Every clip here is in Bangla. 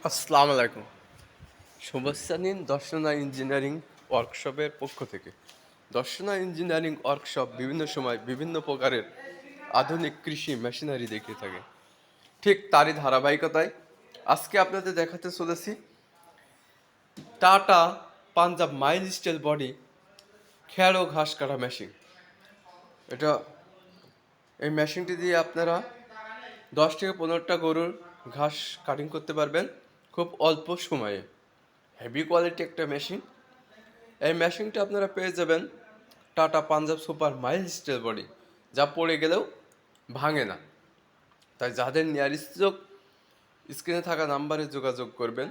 আসসালামু আলাইকুম। শুভেচ্ছা নিন দর্শনা ইঞ্জিনিয়ারিং ওয়ার্কশপের পক্ষ থেকে। দর্শনা ইঞ্জিনিয়ারিং ওয়ার্কশপ বিভিন্ন সময় বিভিন্ন প্রকারের আধুনিক কৃষি মেশিনারি দেখিয়ে থাকে। ঠিক তারই ধারাবাহিকতায় আজকে আপনাদের দেখাতে চলেছি টাটা পাঞ্জাব মাইল স্টাইল বডি খ্যাড় ও ঘাস কাটা মেশিন। এটা এই মেশিনটি দিয়ে আপনারা 10 থেকে 15টা গরুর ঘাস কাটিং করতে পারবেন খুব অল্প সময়ে। হেভি কোয়ালিটি একটা মেশিন। এই মেশিনটা আপনারা পেয়ে যাবেন tata Punjab super mile style body, যা পড়ে গেলেও ভাঙে না। তাই যাদের নেয়ার ইচ্ছুক স্ক্রিনে থাকা নাম্বারে যোগাযোগ করবেন।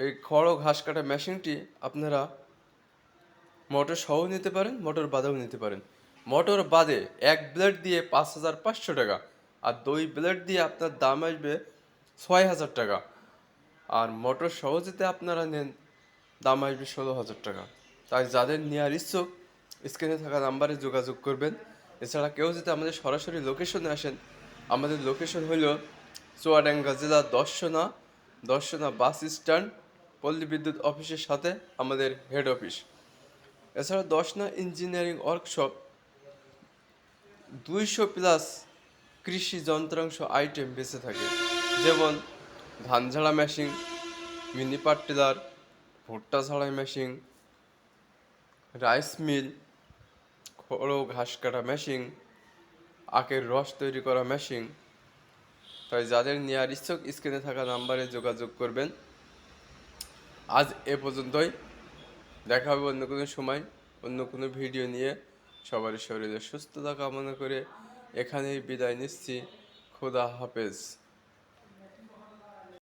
এই খড় ও ঘাস কাটা মেশিনটি আপনারা মোটর সহ নিতে পারেন, মোটর বাদেও নিতে পারেন। মোটর বাদে এক ব্লেড দিয়ে 5,500 টাকা, আর 2 ব্লেড দিয়ে আপনার দাম আসবে 6,000 টাকা। আর মোটর সহ যেতে আপনারা নেন দাম আসবে 16,000 টাকা। তাই যাদের নেওয়ার ইচ্ছুক স্ক্রিনে থাকা নাম্বারে যোগাযোগ করবেন। এছাড়া কেউ যদি আমাদের সরাসরি লোকেশনে আসেন, আমাদের লোকেশন হইল চুয়াডাঙ্গা জেলা দর্শনা বাস স্ট্যান্ড, পল্লী বিদ্যুৎ অফিসের সাথে আমাদের হেড অফিস। এছাড়া দর্শনা ইঞ্জিনিয়ারিং ওয়ার্কশপ 200+ কৃষি যন্ত্রাংশ আইটেম বেঁচে থাকে, যেমন ধান ঝাড়া মেশিন, মিনি পাওয়ার টিলার, ভুট্টা ঝাড়াই মেশিন, রাইস মিল, খড় ও ঘাস কাটা মেশিন, আখের রস তৈরি করা মেশিন। তাই যাদের নেওয়ার ইচ্ছুক স্ক্রিনে থাকা নাম্বারে যোগাযোগ করবেন। আজ এ পর্যন্তই, দেখা হবে অন্য কোনো সময় অন্য কোনো ভিডিও নিয়ে। সবার শরীরে সুস্থতা কামনা করে এখানেই বিদায় নিচ্ছি। খোদা হাফেজ।